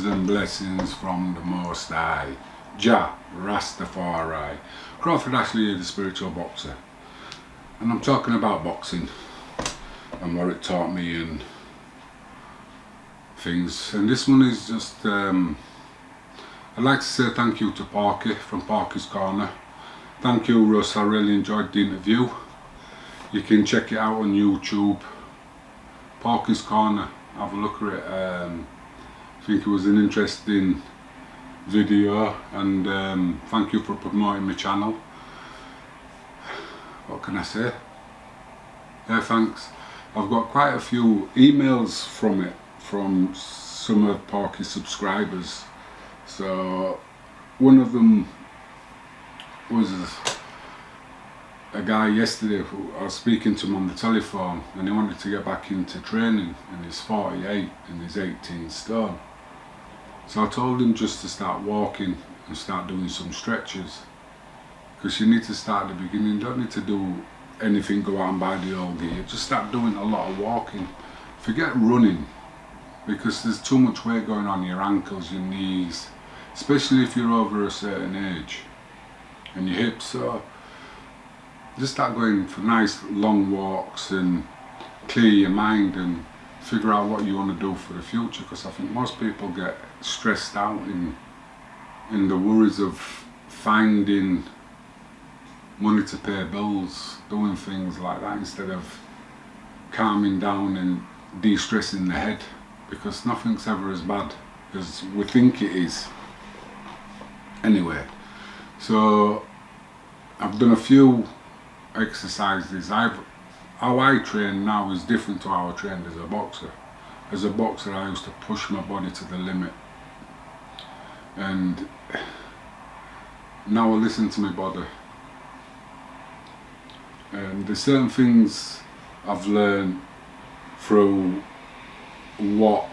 Greetings and blessings from the Most High, Jah Rastafari. Crawford Ashley, the spiritual boxer, and I'm talking about boxing and what it taught me and things. And this one is just, I'd like to say thank you to Parky from Parky's Corner. Thank you, Russ. I really enjoyed the interview. You can check it out on YouTube. Parky's Corner. Have a look at it. I think it was an interesting video, and thank you for promoting my channel. What can I say? Yeah, thanks. I've got quite a few emails from it, from some of Parky's subscribers. So one of them was a guy yesterday who I was speaking to him on the telephone, and he wanted to get back into training, and he's 48 and he's 18 stone. So I told him just to start walking and start doing some stretches, because you need to start at the beginning. You don't need to do anything, go out and buy the old gear. Just start doing a lot of walking. Forget running, because there's too much weight going on your ankles, your knees, especially if you're over a certain age, and your hips. So just start going for nice long walks and clear your mind and figure out what you want to do for the future, because I think most people get stressed out in the worries of finding money to pay bills, doing things like that, instead of calming down and de-stressing the head, because nothing's ever as bad as we think it is. Anyway, so I've done a few exercises. How I train now is different to how I trained as a boxer. As a boxer, I used to push my body to the limit, and now I listen to my body. And there's certain things I've learned through what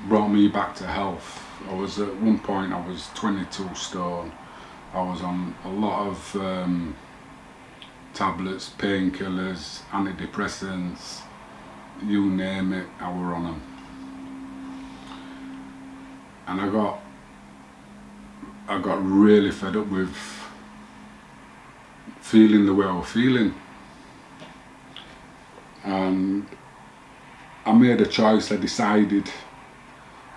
brought me back to health. I was at one point, I was 22 stone. I was on a lot of tablets, painkillers, antidepressants, you name it, I were on them. And I got really fed up with feeling the way I was feeling. And I made a choice. I decided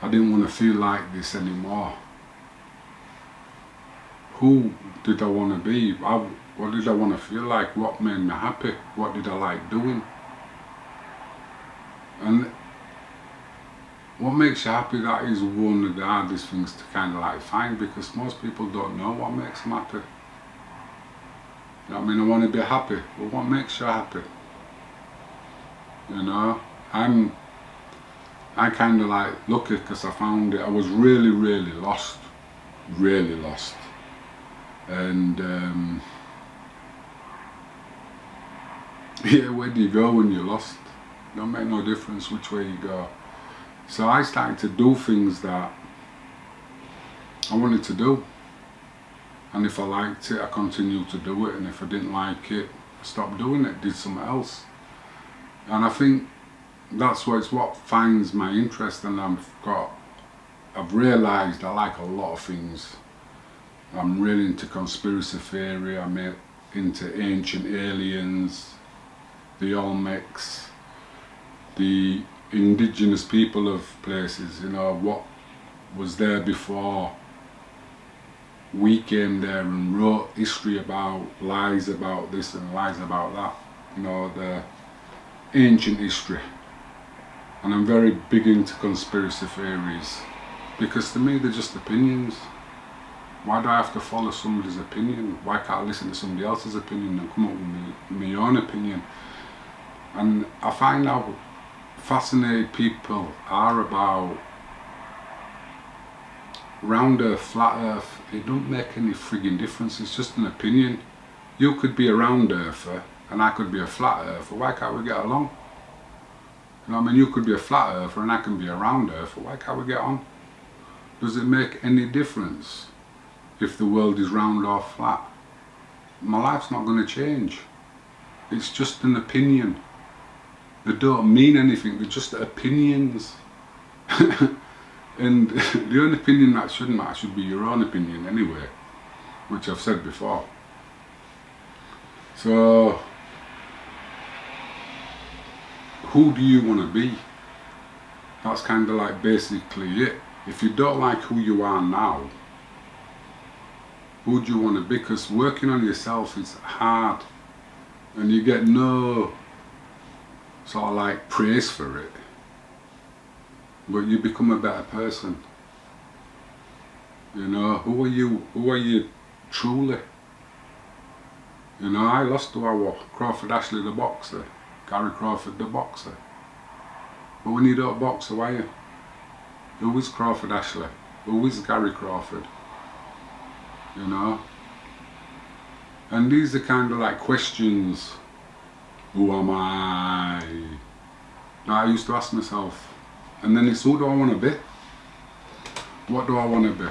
I didn't want to feel like this anymore. Who did I want to be? What did I want to feel like? What made me happy? What did I like doing? And what makes you happy, that is one of the hardest things to kind of like find, because most people don't know what makes them happy. You know what I mean? I want to be happy. Well, what makes you happy? You know, I kind of like lucky, because I found it. I was really, really lost. Really lost. And yeah, where do you go when you're lost? It don't make no difference which way you go. So I started to do things that I wanted to do, and if I liked it, I continued to do it, and if I didn't like it, I stopped doing it, did something else. And I think that's what finds my interest, and I've realised I like a lot of things. I'm really into conspiracy theory, I'm into ancient aliens, the Olmecs, the indigenous people of places, you know, what was there before we came there and wrote history about, lies about this and lies about that, you know, the ancient history. And I'm very big into conspiracy theories, because to me they're just opinions. Why do I have to follow somebody's opinion? Why can't I listen to somebody else's opinion and come up with my own opinion? And I find how fascinated people are about round earth, flat earth. It don't make any frigging difference, it's just an opinion. You could be a round earther and I could be a flat earther. Why can't we get along? You know what I mean? You could be a flat earther and I can be a round earther. Why can't we get on? Does it make any difference if the world is round or flat? My life's not going to change. It's just an opinion. They don't mean anything, they're just opinions. And the only opinion that should matter should be your own opinion anyway, which I've said before. So, who do you want to be? That's kind of like basically it. If you don't like who you are now, who do you want to be? Because working on yourself is hard, and you get no sort of like praise for it, but you become a better person. You know, who are you truly? You know, I lost to our Crawford Ashley the boxer, Gary Crawford the boxer. But when you don't box, who are you? Who is Crawford Ashley? Who is Gary Crawford? You know? And these are kind of like questions. Who am I? I used to ask myself. And then it's, who do I want to be? What do I want to be?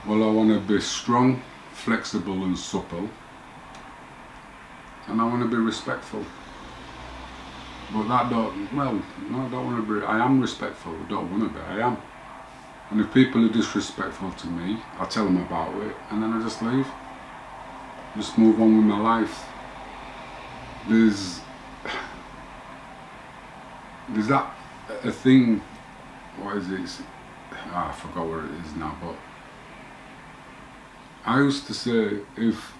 Well, I want to be strong, flexible and supple. And I want to be respectful. But that don't, well, no, I don't want to be, I am respectful, I don't want to be, I am. And if people are disrespectful to me, I tell them about it, and then I just leave. Just move on with my life. There's that a thing, what is it? I forgot what it is now, but I used to say, if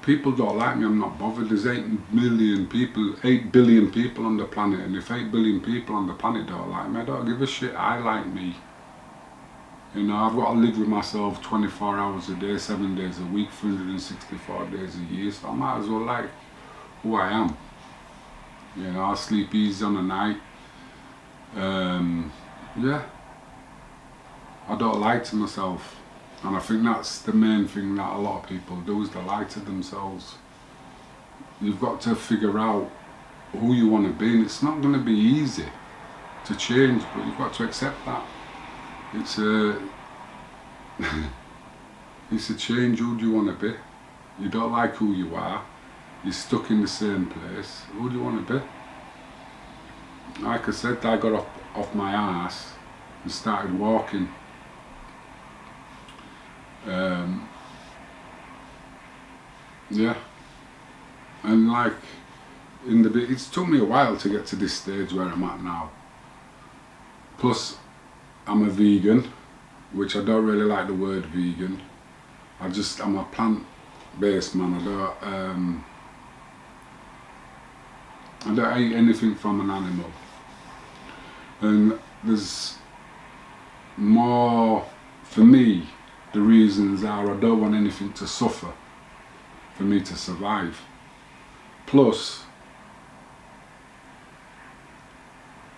people don't like me, I'm not bothered. There's 8 billion people on the planet, and if 8 billion people on the planet don't like me, I don't give a shit. I like me. You know, I've got to live with myself 24 hours a day, 7 days a week, 364 days a year, so I might as well like who I am. You know, I sleep easy on the night. Yeah. I don't lie to myself. And I think that's the main thing that a lot of people do, is they lie to themselves. You've got to figure out who you want to be, and it's not going to be easy to change, but you've got to accept that. It's a it's a change. Who do you want to be? You don't like who you are, you're stuck in the same place. Who do you want to be? Like I said, I got off my ass and started walking. Yeah, and like it's took me a while to get to this stage where I'm at now. Plus, I'm a vegan, which I don't really like the word vegan. I'm a plant-based man. I don't eat anything from an animal, and there's more for me. The reasons are, I don't want anything to suffer for me to survive. Plus,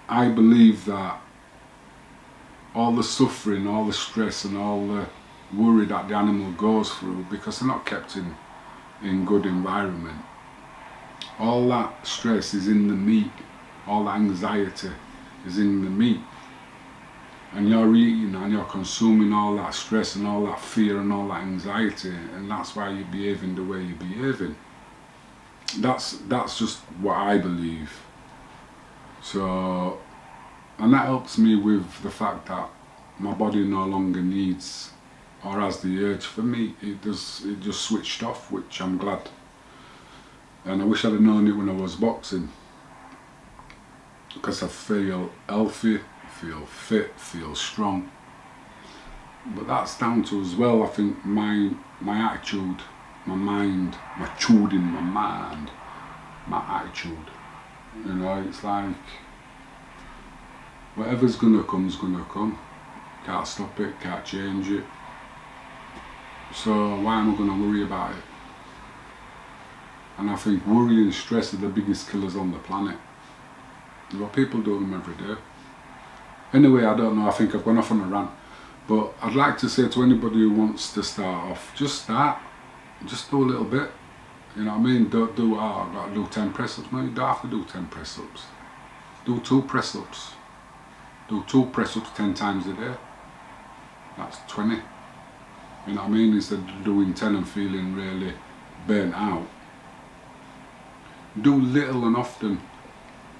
I believe that all the suffering, all the stress and all the worry that the animal goes through, because they're not kept in good environment, all that stress is in the meat, all that anxiety is in the meat. And you're eating and you're consuming all that stress and all that fear and all that anxiety, and that's why you're behaving the way you're behaving. That's just what I believe. So, and that helps me with the fact that my body no longer needs or has the urge. For me, it just switched off, which I'm glad. And I wish I'd have known it when I was boxing, because I feel healthy, feel fit, feel strong. But that's down to, as well, I think, my attitude, my mind, my mind, my attitude. You know, it's like, whatever's gonna come's gonna come. Can't stop it, can't change it. So why am I gonna worry about it? And I think worry and stress are the biggest killers on the planet. But people do them every day. Anyway, I don't know, I think I've gone off on a rant. But I'd like to say to anybody who wants to start off, just start. Just do a little bit. You know what I mean? Don't do, oh, I've got to do 10 press-ups. No, you don't have to do 10 press-ups. Do 2 press-ups. Do 2 press-ups 10 times a day. That's 20. You know what I mean? Instead of doing 10 and feeling really burnt out. Do little and often.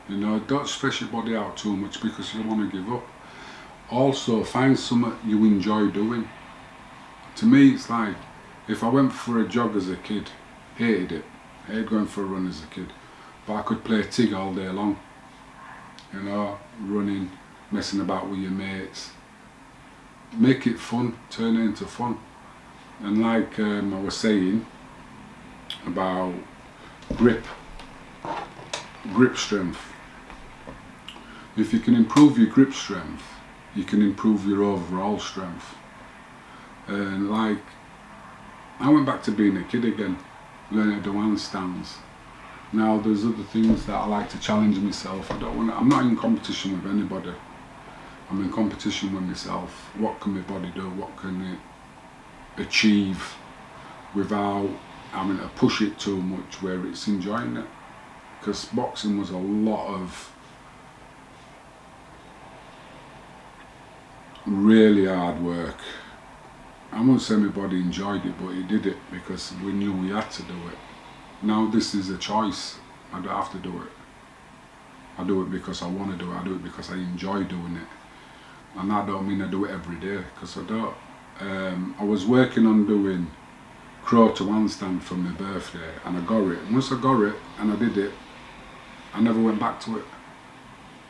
You know, don't stress your body out too much because you don't want to give up. also find something you enjoy doing. To me, it's like, if I went for a jog as a kid, hated it, hated going for a run as a kid, but I could play TIG all day long, you know, running, messing about with your mates. Make it fun, turn it into fun. And like I was saying about grip strength, if you can improve your grip strength, you can improve your overall strength. And like, I went back to being a kid again, learning to do handstands. Now there's other things that I like to challenge myself. I'm not in competition with anybody. I'm in competition with myself. What can my body do? What can it achieve without having to push it too much where it's enjoying it? Because boxing was a lot of really hard work. I won't say my body enjoyed it, but it did it because we knew we had to do it. Now this is a choice. I don't have to do it. I do it because I want to do it. I do it because I enjoy doing it. And that don't mean I do it every day, because I don't. I was working on doing crow to handstand for my birthday, and I got it. Once I got it and I did it, I never went back to it.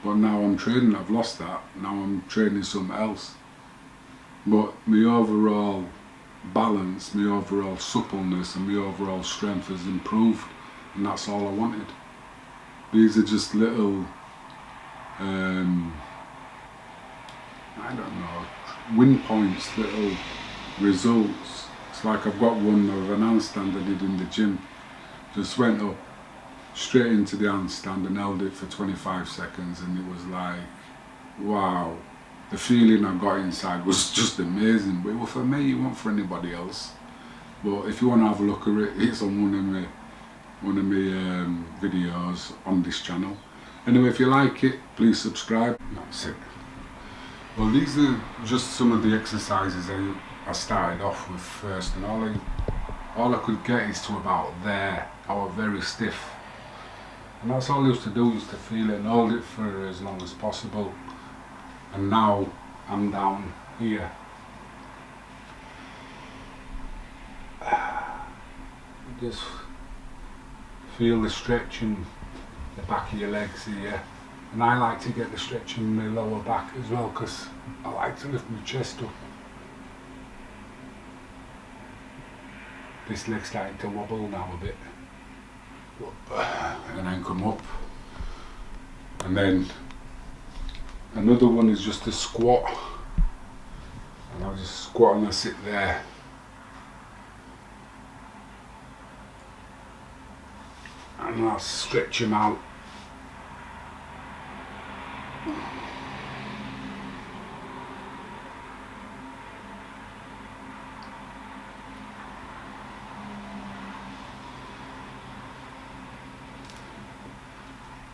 But now I'm training, I've lost that. Now I'm training something else. But my overall balance, my overall suppleness and my overall strength has improved, and that's all I wanted. These are just little, I don't know, win points, little results. It's like I've got one of an handstand I did in the gym. Just went up straight into the handstand and held it for 25 seconds, and it was like, wow. The feeling I got inside was just amazing. But it was for me, it wasn't for anybody else. But if you want to have a look at it, it's on one of my videos on this channel. Anyway, if you like it, please subscribe. That's it. Well, these are just some of the exercises I started off with first, and all I could get is to about there. I was very stiff. And that's all I used to do, is to feel it and hold it for as long as possible. And now I'm down here. Just feel the stretch in the back of your legs here. And I like to get the stretch in my lower back as well, because I like to lift my chest up. This leg's starting to wobble now a bit. And then come up. And then another one is just a squat, and I'll just squat and I sit there. And I'll stretch him out.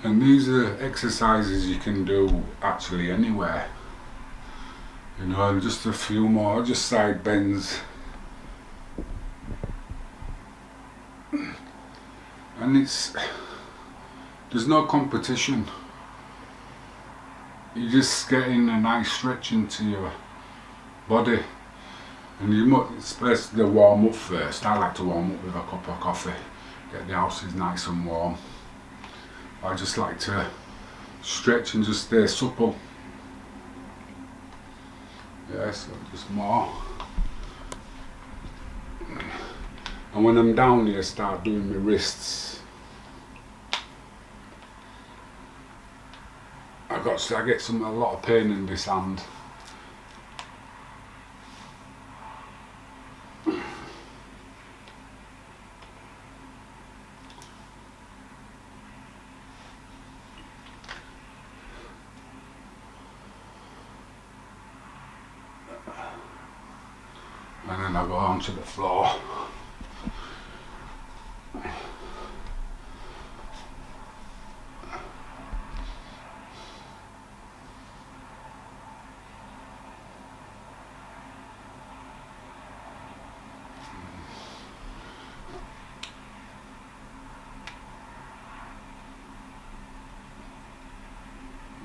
And these are exercises you can do actually anywhere. You know, just a few more, just side bends. And there's no competition. You're just getting a nice stretch into your body. And it's best to warm up first. I like to warm up with a cup of coffee. Get the house nice and warm. I just like to stretch and just stay supple. Yes, just more. And when I'm down here, start doing my wrists. I get a lot of pain in this hand. And then I go onto the floor.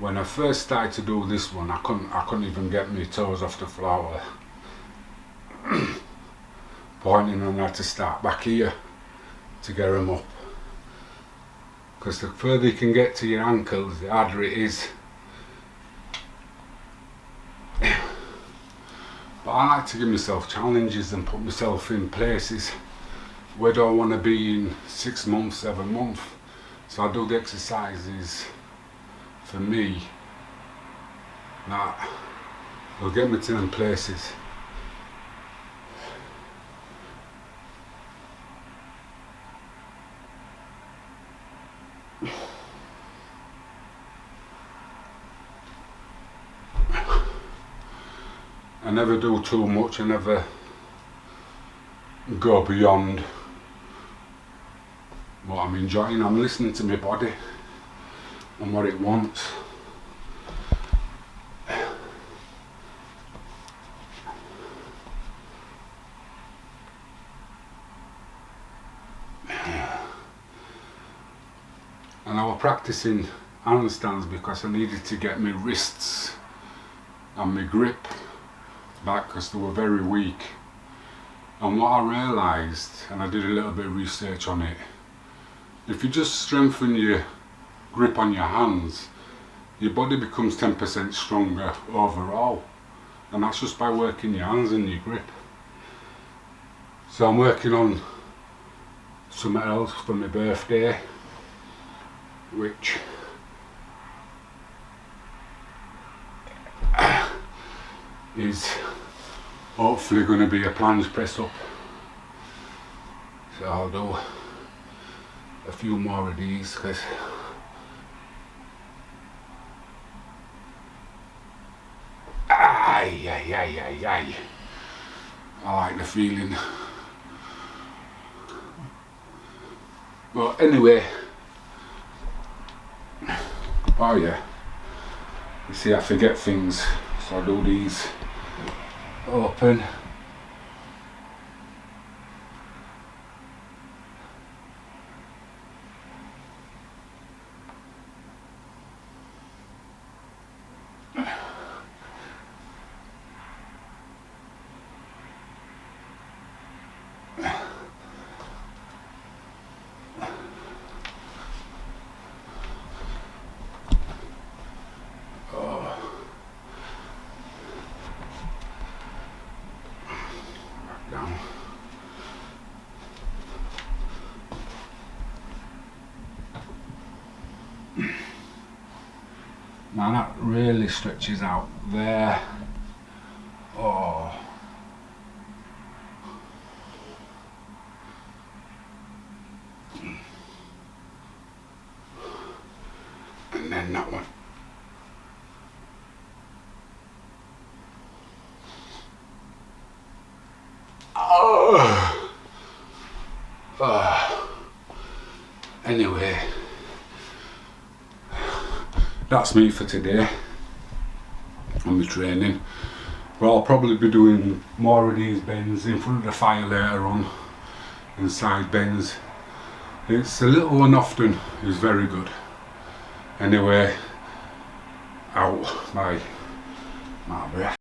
when I first started to do this one, I couldn't even get my toes off the floor. Pointing on how to start back here to get them up, because the further you can get to your ankles, the harder it is. But I like to give myself challenges and put myself in places where do I want to be in 6 months, 7 months. So I do the exercises for me that will get me to them places. I never do too much, I never go beyond what I'm enjoying. I'm listening to my body and what it wants. And I was practicing handstands because I needed to get my wrists and my grip back because they were very weak. And what I realised, and I did a little bit of research on it, if you just strengthen your grip on your hands, your body becomes 10% stronger overall, and that's just by working your hands and your grip. So I'm working on something else for my birthday, which is hopefully going to be a planche press up. So I'll do a few more of these because I like the feeling. But anyway, oh yeah, you see I forget things, so I do these open. Down. Now that really stretches out there. Oh. And then that one. Anyway, that's me for today on my training. But I'll probably be doing more of these bends in front of the fire later on, and side bends. It's a little and often is very good. Anyway, out. Bye. My breath.